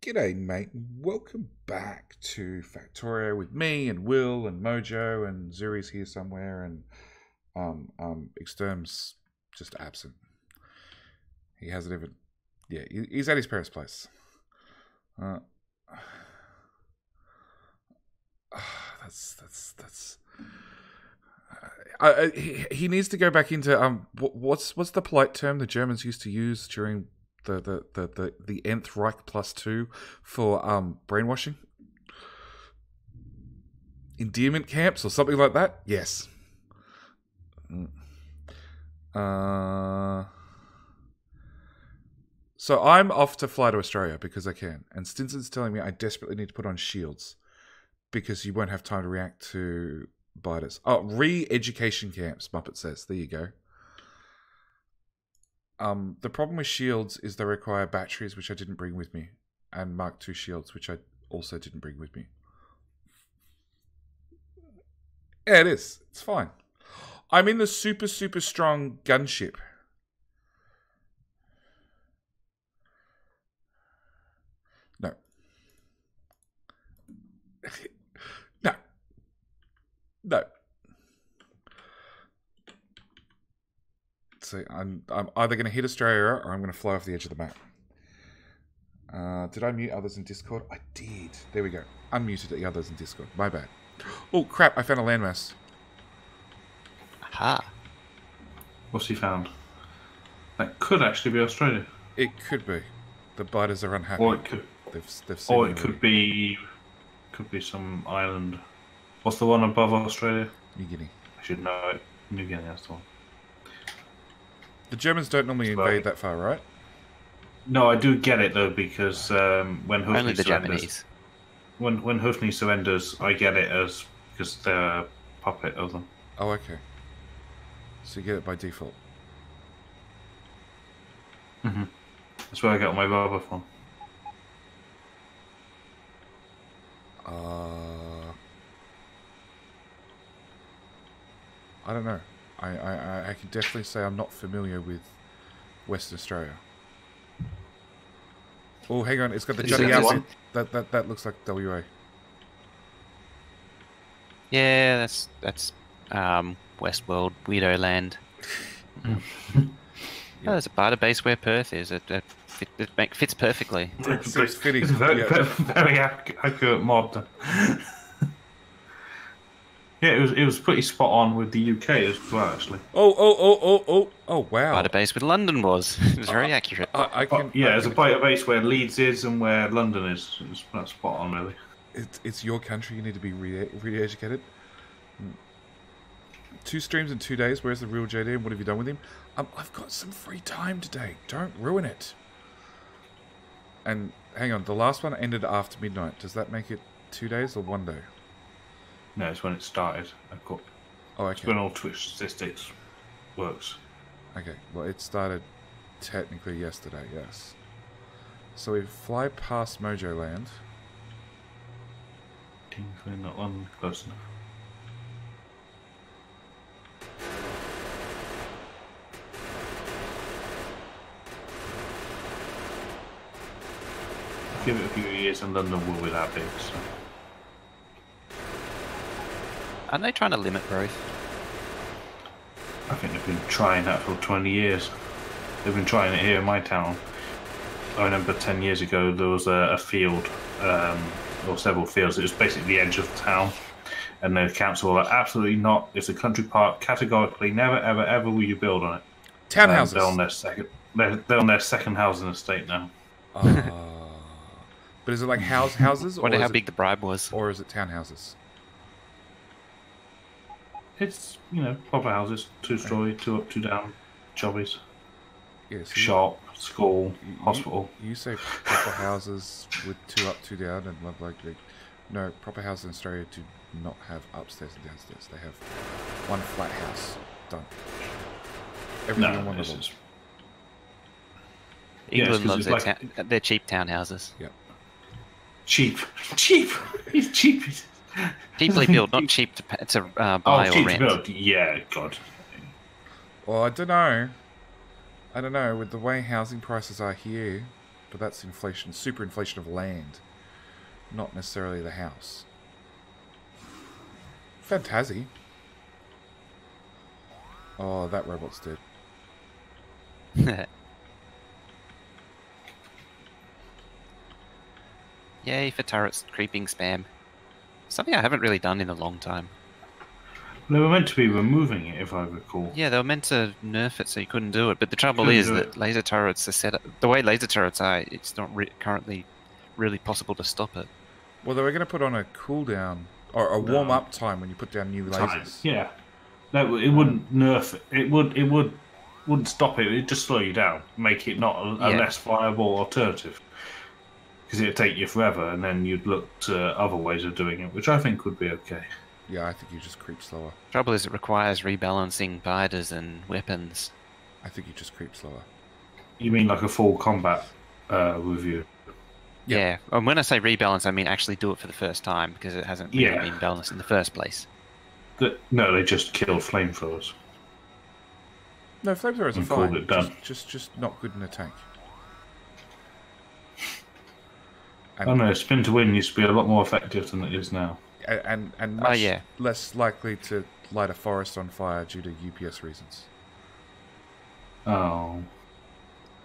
G'day, mate. Welcome back to Factorio with me and Will and Mojo and Zuri's here somewhere and Exterm's just absent. He hasn't even. Yeah, he's at his parents' place. He needs to go back into what's the polite term the Germans used to use during the Nth Reich +2 for brainwashing? Endearment camps or something like that? Yes. So I'm off to fly to Australia because I can. And Stinson's telling me I desperately need to put on shields because you won't have time to react to biters. Oh, re-education camps, Muppet says. There you go. The problem with shields is they require batteries, which I didn't bring with me, and Mark II shields, which I also didn't bring with me. Yeah, it is. It's fine. I'm in the super, super strong gunship. No. No. No. So I'm either going to hit Australia or I'm going to fly off the edge of the map. Did I mute others in Discord? I did. There we go. Unmuted the others in Discord. My bad. Oh, crap. I found a landmass. Aha. What's he found? That could actually be Australia. It could be. The biters are unhappy. Or it could. They've seen Or it could be some island. What's the one above Australia? New Guinea. I should know it. New Guinea, that's the one. The Germans don't normally invade that far, right? No, I do get it though, because when Only Hufni the surrenders, Japanese. when Hufni surrenders, I get it as because they're a puppet of them. Oh, okay. So you get it by default. Mm-hmm. That's where I get my rubber from. I don't know. I can definitely say I'm not familiar with Western Australia. Oh, hang on. It's got the Is Johnny that Outfit. one? That looks like WA. Yeah, that's Westworld, Weirdo Land. Yeah. Oh, there's a biter base where Perth is. It fits perfectly. It's fitting. It's a very, Yeah. very accurate mod. Yeah, it was pretty spot on with the UK as well, actually. Oh, wow. Biter base with London was. It was very accurate. I can. Yeah, I there's a can- biter base where Leeds is and where London is. That's spot on, really. It's your country. You need to be re-educated. 2 streams in 2 days. Where's the real JD? And what have you done with him? I've got some free time today. Don't ruin it. And hang on, the last one ended after midnight. Does that make it 2 days or 1 day? No, it's when it started. Oh, It's okay. when all Twitch statistics works. Okay. Well, it started technically yesterday. Yes. So we fly past Mojo Land. Technically not London, close enough. Give it a few years and London will be that big, so. Aren't they trying to limit growth? I think they've been trying that for 20 years. They've been trying it here in my town. I remember 10 years ago there was a field, or several fields. It was basically the edge of the town. And the council were like, absolutely not. It's a country park. Categorically, never, ever, ever will you build on it. Townhouses. They're on their second housing estate now. But is it like houses? I wonder or how is big it, the bribe was. or is it townhouses? It's, proper houses. 2-story, 2 up, 2 down, jobbies, Yes. shop, school, hospital. You say proper houses with 2 up, 2 down, and no, proper houses in Australia do not have upstairs and downstairs. They have one flat house. Done. Everything on one this level. is... England 'cause loves it's their cheap townhouses. Yep. Cheap. It's cheap. Cheaply built, not cheap to buy or cheap rent. to build. Yeah, God. Well, I don't know. With the way housing prices are here, but that's inflation, super inflation of land, not necessarily the house. Fantasy. Oh, that robot's dead. Yay for turrets creeping spam. Something I haven't really done in a long time. They were meant to be removing it, if I recall. Yeah, they were meant to nerf it so you couldn't do it, but the trouble Couldn't is do that it. laser turrets are set up... The way laser turrets are, it's not currently really possible to stop it. Well, they were going to put on a cooldown or a warm-up time when you put down new lasers. Yeah. No, it wouldn't nerf it. Wouldn't stop it. It'd just slow you down, make it not a less viable alternative. Because it'd take you forever, and then you'd look to other ways of doing it, which I think would be okay. Yeah, I think you just creep slower. Trouble is it requires rebalancing biters and weapons. I think you just creep slower. You mean like a full combat review? Yeah, and when I say rebalance, I mean actually do it for the first time, because it hasn't really been balanced in the first place. No, they just killed flamethrowers. No, flamethrowers are And fine. called it done. Just not good in a tank. I don't know, spin to win used to be a lot more effective than it is now. And much less likely to light a forest on fire due to UPS reasons. Oh.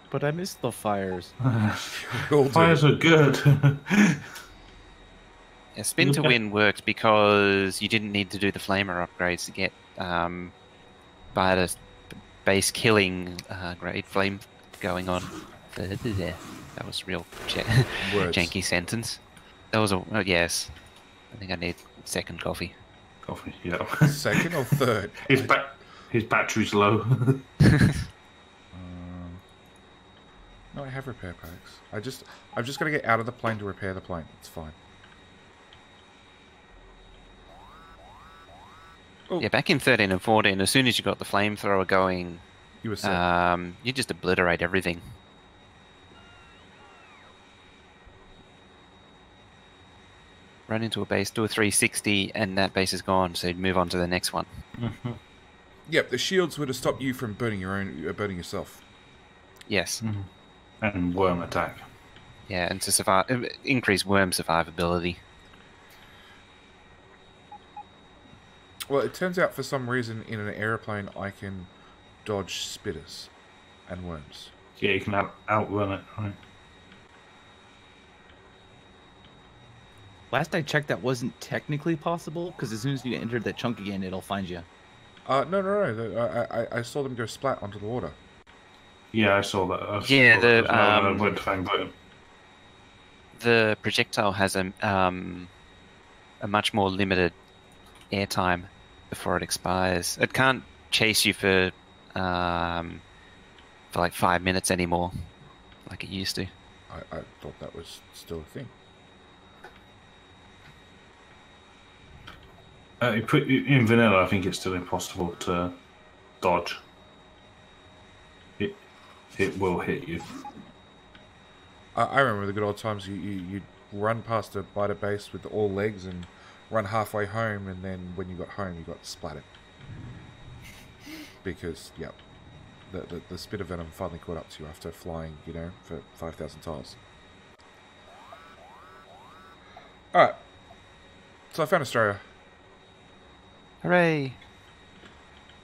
But I miss the fires. Fires are good. Yeah, spin to win worked because you didn't need to do the flamer upgrades to get biter base killing grade flame going on. That was real janky sentence. That was a yes. I think I need second coffee. Coffee, yeah. Second or third? His battery's low. No, I have repair packs. I've just got to get out of the plane to repair the plane. It's fine. Oh. Yeah, back in 13 and 14, as soon as you got the flamethrower going, You were set. you just obliterate everything. Run into a base, do a 360, and that base is gone, so you'd move on to the next one. Mm-hmm. Yep, the shields were to stop you from burning burning yourself. Yes. Mm-hmm. And worm attack. Yeah, and to survive, increase worm survivability. Well, it turns out for some reason in an aeroplane I can dodge spitters and worms. Yeah, you can outrun it, right? Last I checked, that wasn't technically possible, because as soon as you enter that chunk again, it'll find you. No. I saw them go splat onto the water. Yeah, I saw that. Yeah, the the projectile has a much more limited airtime before it expires. It can't chase you for like 5 minutes anymore, like it used to. I thought that was still a thing. In vanilla, I think it's still impossible to dodge. It will hit you. I remember the good old times. You'd run past a biter base with all legs and run halfway home, and then when you got home, you got splattered. Because, yep, the spitter venom finally caught up to you after flying, for 5,000 tiles. Alright. So I found Australia. Hooray!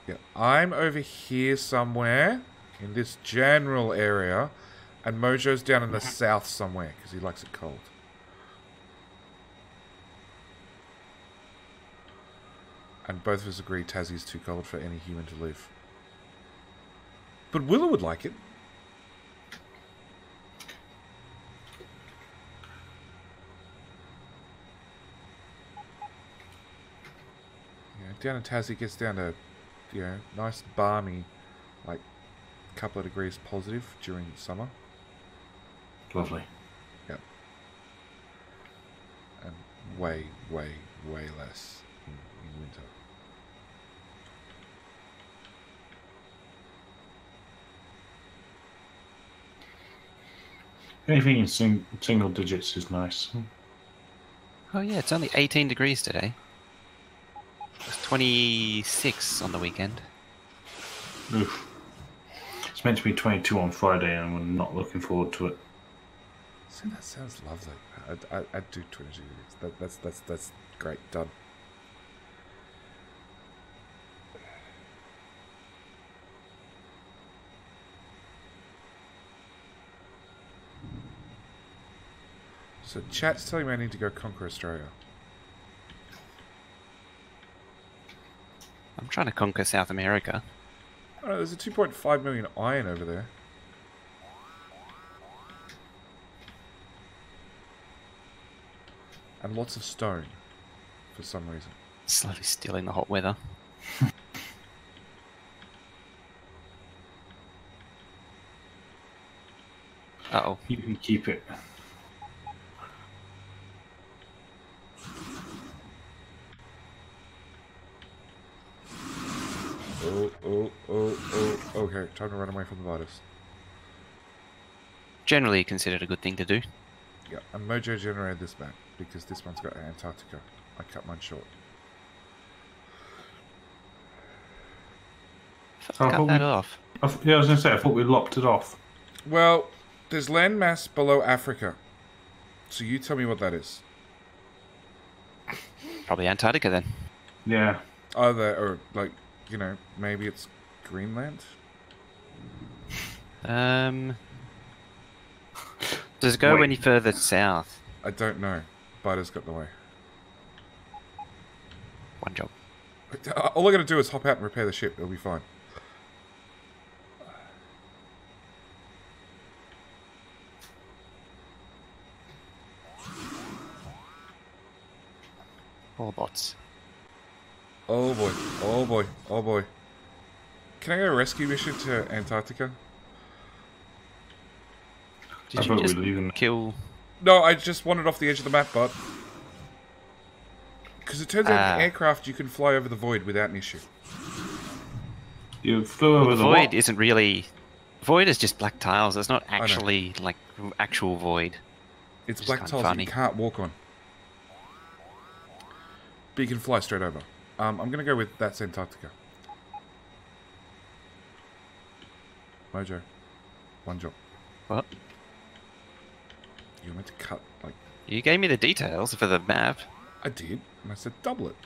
Yeah, I'm over here somewhere in this general area, and Mojo's down in the south somewhere because he likes it cold. And both of us agree Tassie's too cold for any human to live. But Willow would like it. Down in Tassie gets down to, nice balmy, like, couple of degrees positive during summer. Lovely. Yep. And way, way, way less in winter. Anything in single digits is nice. Oh yeah, it's only 18 degrees today. It's 26 on the weekend. Oof. It's meant to be 22 on Friday, and we're not looking forward to it. See, that sounds lovely. I'd do 22 degrees. That's great. Done. So chat's telling me I need to go conquer Australia. I'm trying to conquer South America. Oh no, there's a 2.5 million iron over there. And lots of stone, for some reason. Slowly stealing the hot weather. Uh-oh. You can keep it. Oh, okay, time to run away from the virus. Generally considered a good thing to do. Yeah, and Mojo generated this map, because this one's got Antarctica. I cut mine short. Cut that off. Yeah, I was going to say, I thought we lopped it off. Well, there's landmass below Africa. So you tell me what that is. Probably Antarctica then. Yeah. Either, or like, you know, maybe it's Greenland? Does it go Wait. any further south? I don't know. Biden's got in the way. One job. All I gotta do is hop out and repair the ship. It'll be fine. All bots. Oh boy. Oh boy. Oh boy. Can I go rescue mission to Antarctica? Did I you thought we just were leaving. kill... No, I just wandered off the edge of the map, bud. Because it turns out in aircraft you can fly over the void without an issue. You flew over the the void what? isn't really... Void is just black tiles. It's not actually, like, actual void. It's Just black kinda tiles that funny. you can't walk on. But you can fly straight over. I'm going to go with that's Antarctica. Mojo. One job. What? You were meant to cut, like... You gave me the details for the map. I did, and I said double it.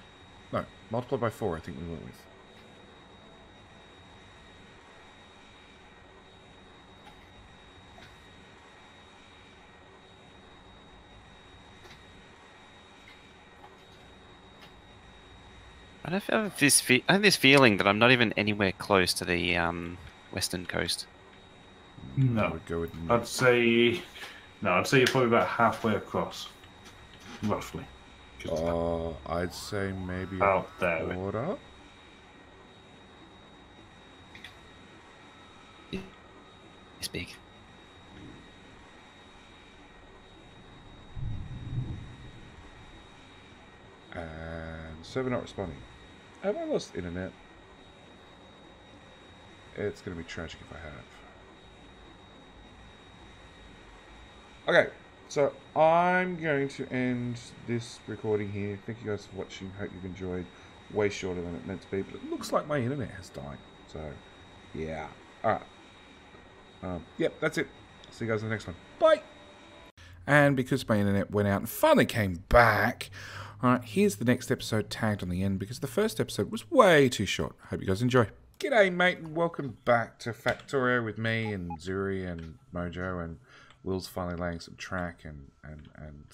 No, multiply by 4 I think we went with. I have this feeling that I'm not even anywhere close to the western coast. I No. would go with... I'd say... No, I'd say you're probably about halfway across. Roughly. I'd say maybe About a there. quarter. Speak. And server not responding. Have I lost internet? It's going to be tragic if I have. Okay, so I'm going to end this recording here. Thank you guys for watching. Hope you've enjoyed. Way shorter than it meant to be, but it looks like my internet has died. So, yeah. Alright. Yep, that's it. See you guys in the next one. Bye! And because my internet went out and finally came back, alright, here's the next episode tagged on the end because the first episode was way too short. Hope you guys enjoy. G'day, mate, and welcome back to Factorio with me and Zuri and Mojo, and Will's finally laying some track and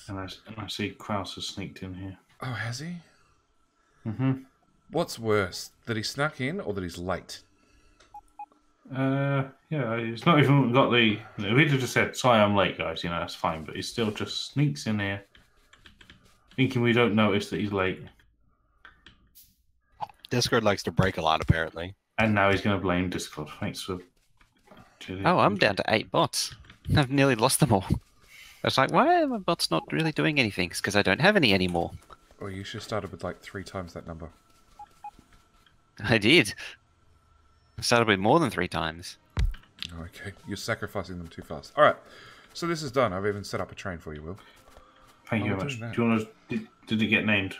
I see Kraus has sneaked in here. Oh, has he? Mm-hmm. What's worse, that he snuck in or that he's late? Yeah, he's not even got the... If he'd have just said, sorry, I'm late, guys, you know, that's fine, but he still just sneaks in here, thinking we don't notice that he's late. Discord likes to break a lot, apparently. And now he's going to blame Discord. Thanks for... Oh, I'm down to 8 bots. I've nearly lost them all. I was like, why are my bots not really doing anything? It's because I don't have any anymore. Well, you should have started with like 3 times that number. I did. I started with more than 3 times. Okay, you're sacrificing them too fast. Alright, so this is done. I've even set up a train for you, Will. Thank you Oh, very much. doing that. Do you want to... Did it get named?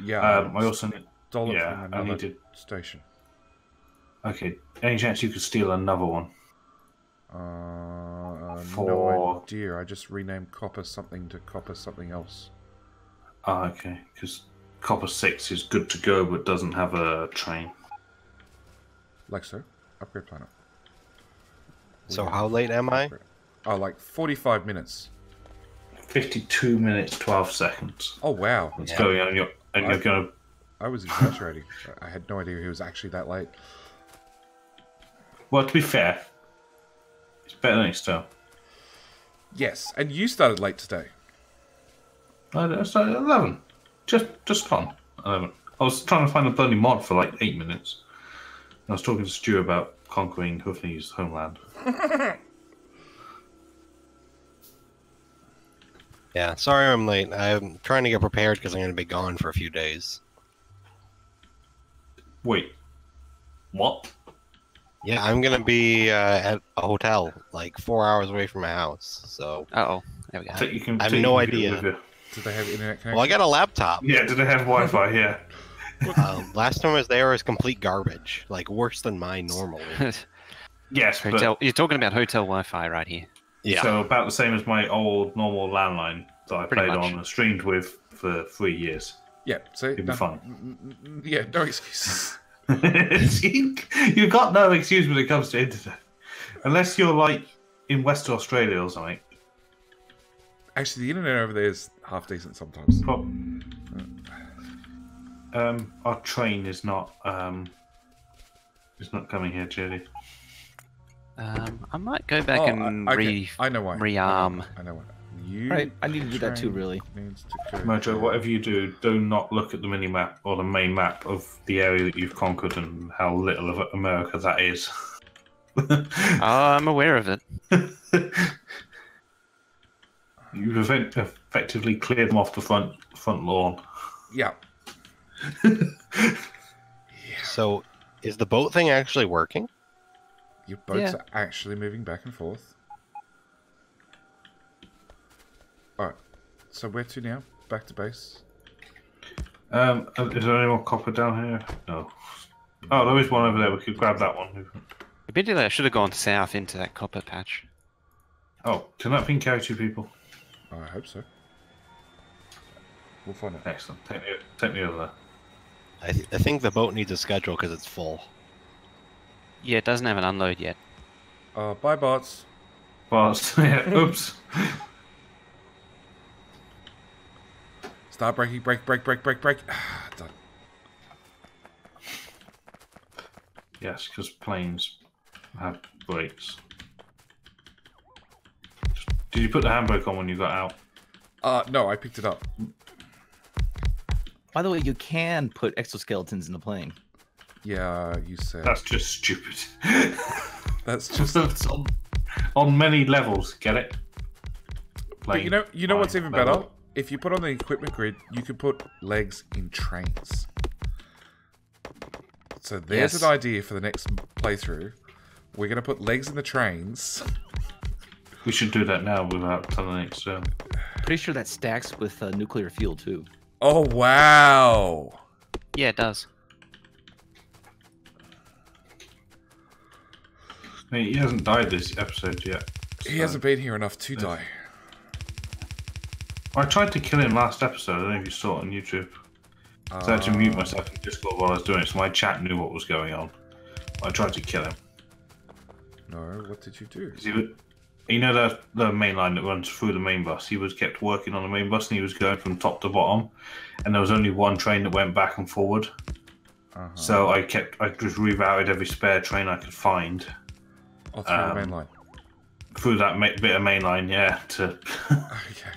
Yeah, I also need... stole it yeah, from I another needed... station. Okay, any chance you could steal another one? No For- idea. I just renamed copper something to copper something else. Ah, okay. Because Copper 6 is good to go, but doesn't have a train. Like so. Upgrade planet. So how late am I? Oh, like 45 minutes. 52 minutes, 12 seconds. Oh, wow. It's going on. You're going to... I was exaggerating. I had no idea he was actually that late. Well, to be fair, it's better than Xterm. Yes, and you started late today. I started at 11. Just gone. 11. I was trying to find a bloody mod for like 8 minutes. I was talking to Stu about conquering Hoofney's homeland. Yeah, sorry I'm late. I'm trying to get prepared because I'm going to be gone for a few days. Wait. What? Yeah, I'm going to be at a hotel, like 4 hours away from my house. So, Uh-oh. There we go. You can I have take no your computer idea. with you. Did they have internet connection? well, I got a laptop. Yeah, do they have Wi-Fi? Yeah. Last time I was there, it was complete garbage. Like, worse than mine normally. Yes, but Hotel. You're talking about hotel Wi-Fi right here. Yeah. so about the same as my old normal landline that I Pretty played much. on and streamed with for 3 years. Yeah, so... It'd be fun. Yeah, no excuses. You've got no excuse when it comes to internet. Unless you're like in Western Australia or something. Actually, the internet over there is half decent sometimes. Our train is not coming here, Judy. I might go back and okay. I know why. rearm. I know why. You Right, I need to do that too, really. needs to go Mojo, whatever you do not look at the mini map or the main map of the area that you've conquered and how little of America that is. Oh, I'm aware of it. You've effectively cleared them off the front lawn. Yeah. So, is the boat thing actually working? Your boats Yeah. are actually moving back and forth. Alright. So where to now? Back to base? Is there any more copper down here? No. Oh, there is one over there. We could grab that one. Admittedly, I should have gone south into that copper patch. Oh, can that thing carry 2 people? I hope so. We'll find out. Excellent. Take me over there. I think the boat needs a schedule because it's full. Yeah, it doesn't have an unload yet. Bye, bots. Well, yeah, oops. Start braking. Brake. Done. Yes, because planes have brakes. Did you put the handbrake on when you got out? No, I picked it up. By the way, you can put exoskeletons in the plane. Yeah, you said. That's just stupid. That's just... That's on many levels, get it? But you know what's even better? level. If you put on the equipment grid, you could put legs in trains. So there's Yes. an idea for the next playthrough. We're going to put legs in the trains. We should do that now without telling it. Pretty sure that stacks with nuclear fuel too. Oh, wow. Yeah, it does. I mean, he hasn't died this episode yet. He so- hasn't been here enough to die. I tried to kill him last episode. I don't know if you saw it on YouTube. So I had to mute myself in Discord while I was doing it, so my chat knew what was going on. I tried to kill him. No, what did you do? 'Cause he would, you know the main line that runs through the main bus? He was kept working on the main bus and he was going from top to bottom. And there was only one train that went back and forward. So I just rerouted every spare train I could find. Oh, through the main line. Through that bit of main line, yeah. To Okay.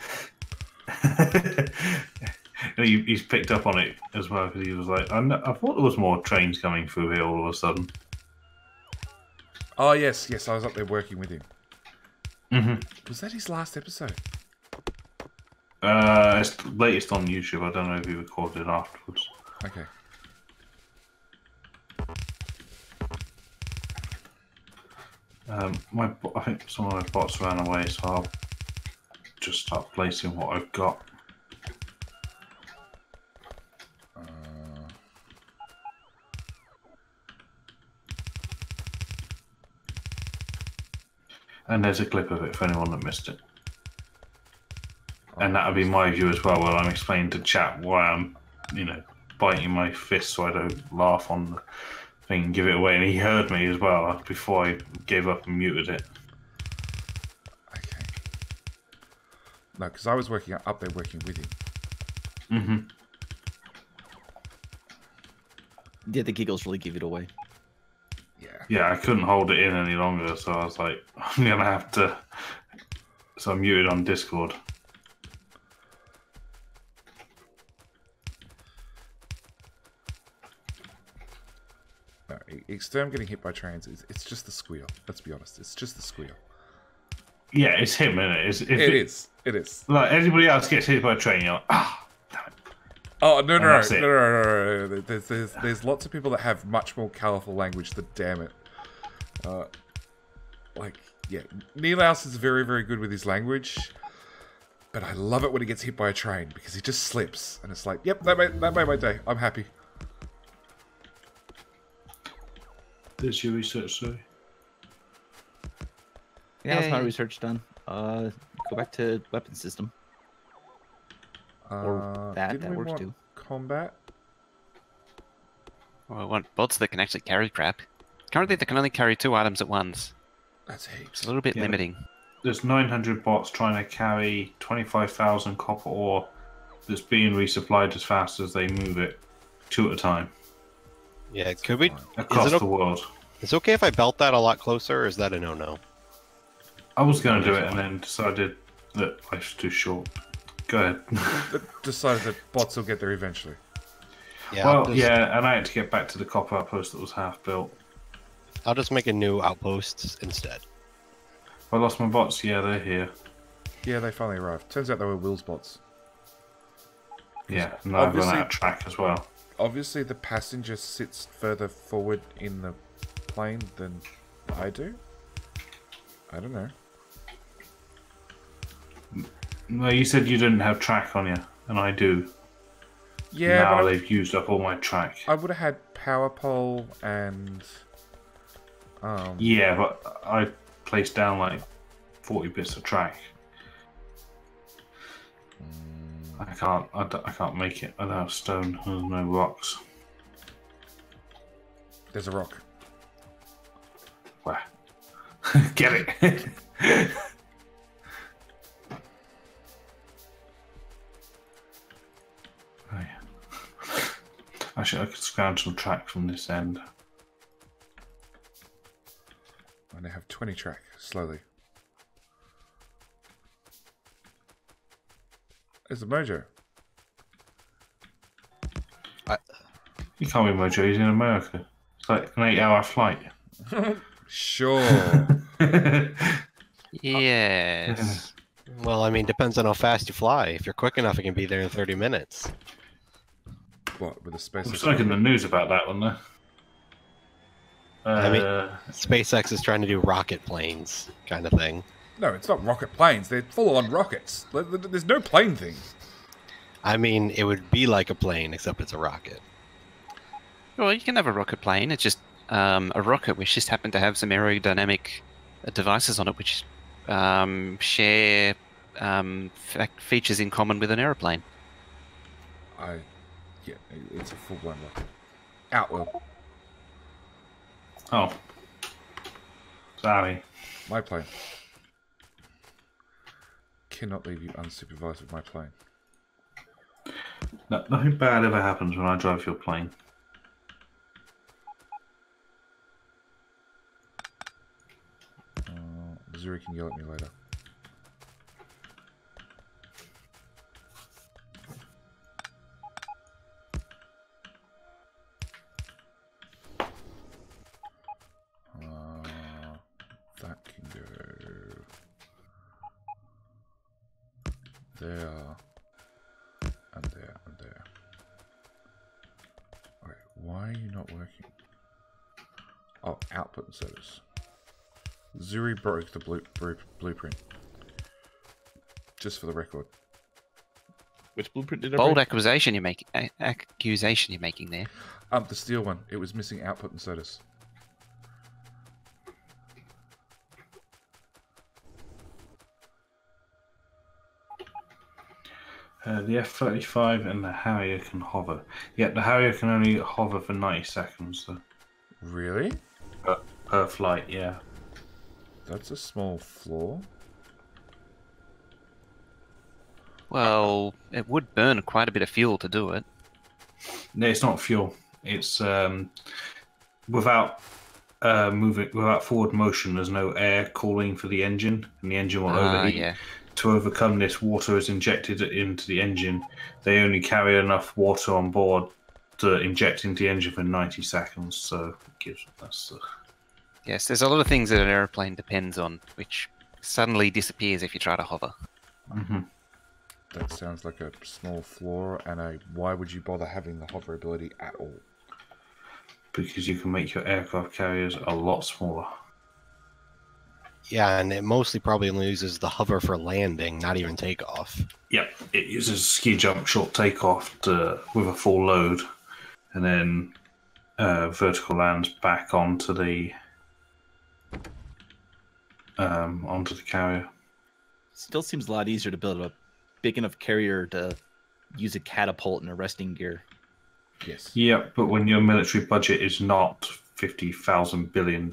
And he's picked up on it as well because he was like, I thought there was more trains coming through here all of a sudden. Oh, yes, I was up there working with him. Mm-hmm. Was that his last episode? It's latest on YouTube. I don't know if he recorded it afterwards. Okay. I think some of my bots ran away, so I'll just start placing what I've got. And there's a clip of it for anyone that missed it. And that'll be my view as well, while I'm explaining to chat why I'm, biting my fist so I don't laugh on the thing and give it away. And he heard me as well before I gave up and muted it. Okay. No, because I was working up there working with him. Mm-hmm. Yeah, the giggles really give it away. Yeah. Yeah, I couldn't hold it in any longer, so I was like, I'm going to have to... So I muted on Discord. No, Exterm getting hit by trains, it's just the squeal. Let's be honest. It's just the squeal. Yeah, it's him, isn't it? It is. Like, everybody else gets hit by a train, you're like, damn it. Oh, no. that's it. No. There's lots of people that have much more colourful language than damn it. Nilaus is very, very good with his language. But I love it when he gets hit by a train, because he just slips. And it's like, yep, that made my day. I'm happy. There's your research, sorry. Yeah, that's my research done. Go back to weapon system. Or that didn't we works want too. Combat? Well, I want bots that can actually carry crap. Currently, they can only carry 2 items at once. That's heaps. It's a little bit limiting. There's 900 bots trying to carry 25,000 copper ore that's being resupplied as fast as they move it, 2 at a time, Yeah, could we? across the world. Is it okay if I belt that a lot closer, or is that a no-no? I was going to do it and then decided that life's too short. Go ahead. Decided that bots will get there eventually. Yeah. Well, yeah, and I had to get back to the copper outpost that was half built. I'll just make a new outpost instead. I lost my bots. Yeah, they're here. Yeah, they finally arrived. Turns out they were Will's bots. Yeah, and I've run obviously- out of track as well. Obviously, the passenger sits further forward in the plane than I do. I don't know. No, you said you didn't have track on you, and I do. Yeah, now but they've used up all my track. I would have had power pole and Yeah, but I placed down like 40 bits of track. I can't make it. I don't have stone. There's no rocks. there's a rock. Where? Get it. Oh, yeah. Actually, I could scrounge some track from this end. And they have 20 track, slowly. There's the Mojo. You can't be Mojo, he's in America. It's like an 8-hour flight. Sure. Yes. Well, I mean, depends on how fast you fly. If you're quick enough, it can be there in 30 minutes. What, with a space? I'm stuck in the news about that one, though. I mean, SpaceX is trying to do rocket planes, kind of thing. No, it's not rocket planes. They're full-on rockets. There's no plane thing. I mean, it would be like a plane, except it's a rocket. Well, you can have a rocket plane. It's just a rocket which just happened to have some aerodynamic devices on it which share features in common with an aeroplane. Yeah, it's a full-blown rocket. Outwell. Oh. Sorry. My plane. Cannot leave you unsupervised with my plane. No, nothing bad ever happens when I drive your plane. Zuri can yell at me later. That can go there, and there, and there. Alright, why are you not working? Oh, output and service. Zuri broke the blueprint. Just for the record. Which blueprint did I Bold break? accusation you're making there. The steel one. It was missing output and service. The F-35 and the Harrier can hover. Yeah, the Harrier can only hover for 90 seconds though. Really? Per flight, yeah. That's a small flaw. Well, it would burn quite a bit of fuel to do it. No, it's not fuel. It's without without forward motion. There's no air cooling for the engine, and the engine will overheat. Yeah. To overcome this, water is injected into the engine. They only carry enough water on board to inject into the engine for 90 seconds. So it gives that's. Yes, there's a lot of things that an airplane depends on, which suddenly disappears if you try to hover. Mm-hmm. That sounds like a small flaw, and why would you bother having the hover ability at all? Because you can make your aircraft carriers a lot smaller. Yeah, and it mostly probably only uses the hover for landing, not even takeoff. Yep, it uses ski jump short takeoff with a full load, and then vertical lands back onto the carrier. Still seems a lot easier to build a big enough carrier to use a catapult and a resting gear. Yes. Yeah, but when your military budget is not $50,000 billion,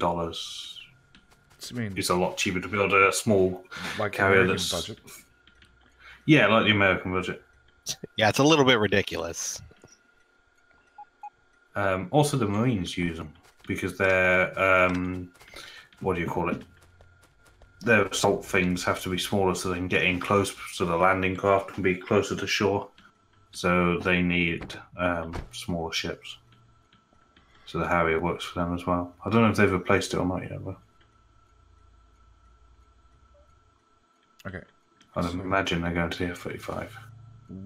it's a lot cheaper to build a small like carrier American that's budget. Yeah, like the American budget. Yeah, it's a little bit ridiculous. Also, the Marines use them because they're what do you call it? Their assault things have to be smaller so they can get in close, so the landing craft can be closer to shore. So they need smaller ships. So the Harrier works for them as well. I don't know if they've replaced it or not yet, but Okay. I'd imagine they're going to the F-35.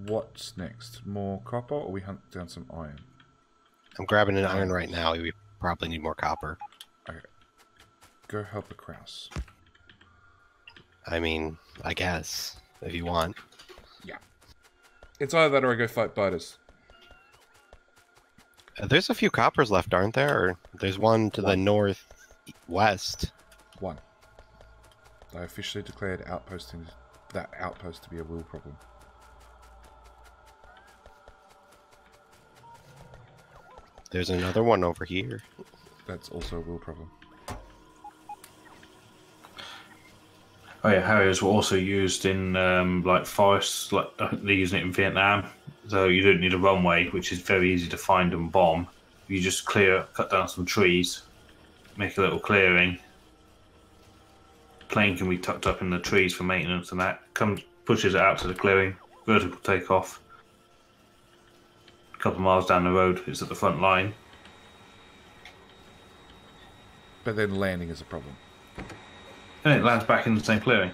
What's next? More copper, or we hunt down some iron? I'm grabbing an iron right now. We probably need more copper. Okay. Go help a Kraus. I mean, I guess, if you want. Yeah. It's either that or I go fight biters. There's a few coppers left, aren't there? Or there's one to the northwest. One. I officially declared that outpost to be a real problem. There's another one over here. That's also a real problem. Oh yeah, Harriers were also used in like forests, like they're using it in Vietnam. So you don't need a runway, which is very easy to find and bomb. You just cut down some trees, make a little clearing. Plane can be tucked up in the trees for maintenance, and that pushes it out to the clearing. Vertical takeoff. A couple of miles down the road, it's at the front line. But then landing is a problem. And it lands back in the same clearing.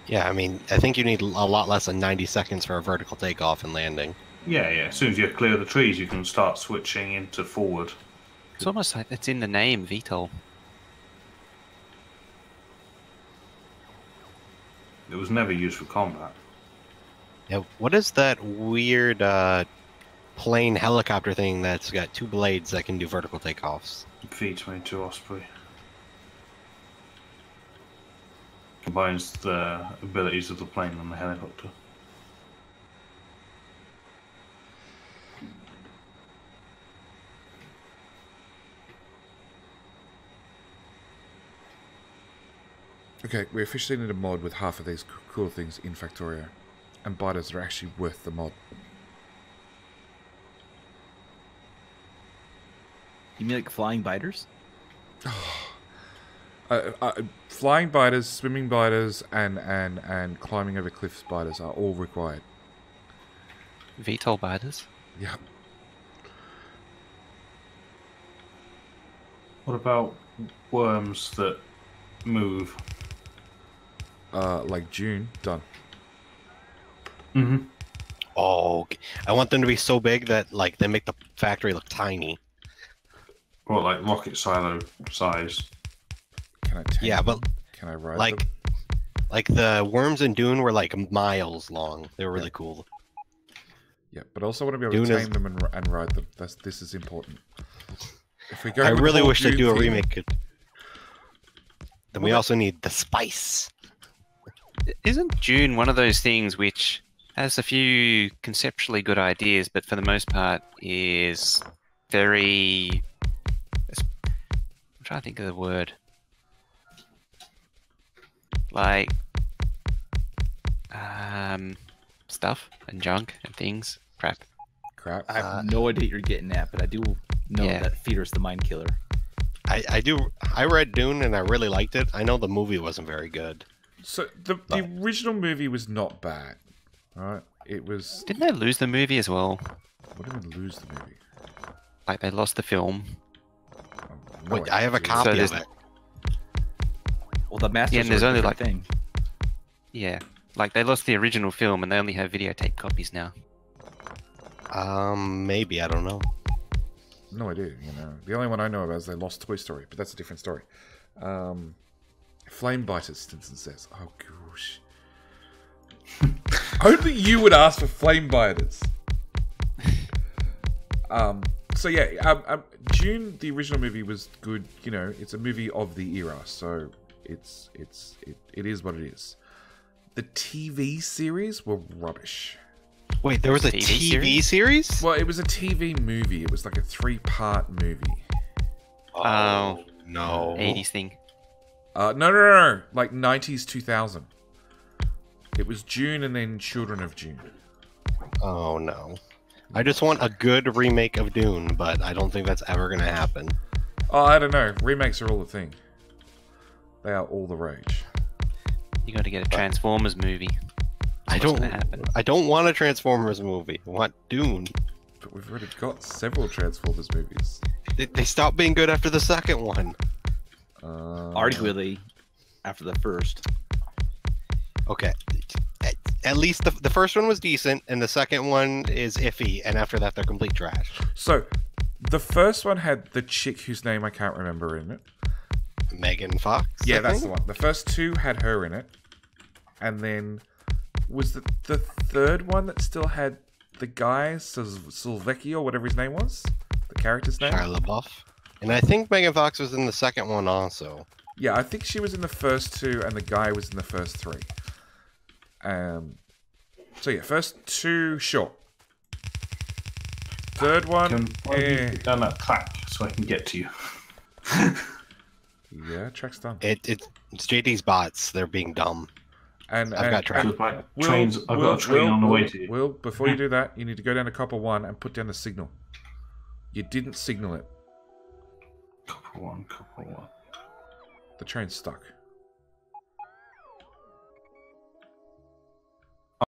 Yeah, I mean, I think you need a lot less than 90 seconds for a vertical takeoff and landing. Yeah. As soon as you clear the trees, you can start switching into forward. It's almost like it's in the name, VTOL. It was never used for combat. Yeah, what is that weird plane helicopter thing that's got two blades that can do vertical takeoffs? V-22 Osprey. Combines the abilities of the plane and the helicopter. Okay, we officially need a mod with half of these cool things in Factorio. And biters are actually worth the mod. You mean like flying biters? Flying biters, swimming biters, and climbing over cliffs biters are all required. VTOL biters? Yeah. What about worms that move? Like Dune, done. Mm-hmm. Oh, I want them to be so big that like they make the factory look tiny. Or like rocket silo size. Can I take Yeah, but can I ride like, them? like the worms in Dune were like miles long. They were really cool. Yeah, but I also want to be able to Dune tame them and ride them. This is important. If we go I with the really whole wish they'd Dune do a theme- remake. Then we also need the spice. Isn't Dune one of those things which Has a few conceptually good ideas, but for the most part is very... I'm trying to think of the word. Like... stuff and junk and things. Crap. Crap. I have no idea what you're getting at, but I do know that Feeder's the mind killer. I read Dune and I really liked it. I know the movie wasn't very good. So the original movie was not bad, right? It was. Didn't they lose the movie as well? What do we lose the movie? Like they lost the film. Wait, I have a copy of it. Well, the Masters and there's only like thing. Yeah, like they lost the original film and they only have videotape copies now. Maybe, I don't know. No idea. The only one I know about is they lost Toy Story, but that's a different story. Flame Biters, Stinson says. Oh gosh. Only you would ask for Flame Biters. So yeah, Dune, the original movie was good. It's a movie of the era, so it is what it is. The TV series were rubbish. Wait, there was a TV series? Well, it was a TV movie. It was like a 3-part movie. Oh, no. 80s thing. No. Like 90s, 2000. It was Dune and then Children of Dune. Oh, no. I just want a good remake of Dune, but I don't think that's ever going to happen. Oh, I don't know. Remakes are all the thing. They are all the rage. You got to get a Transformers movie. I don't want a Transformers movie. I want Dune. But we've already got several Transformers movies. They stopped being good after the second one. Arguably, after the first. Okay. At least the first one was decent, and the second one is iffy, and after that, they're complete trash. So, the first one had the chick whose name I can't remember in it. Megan Fox? Yeah, that's the one. The first two had her in it. And then... was the third one that still had the guy, Silvecki or whatever his name was? The character's name? Shia LaBeouf. And I think Megan Fox was in the second one also. Yeah, I think she was in the first two and the guy was in the first three. So yeah, first two, sure. Third one, put down that track so I can get to you. Yeah, track's done. It's JD's bots. They're being dumb. And I've got track. I've got a train on the way to you. Will, before you do that, you need to go down to copper 1 and put down the signal. You didn't signal it. Copper one. The train's stuck.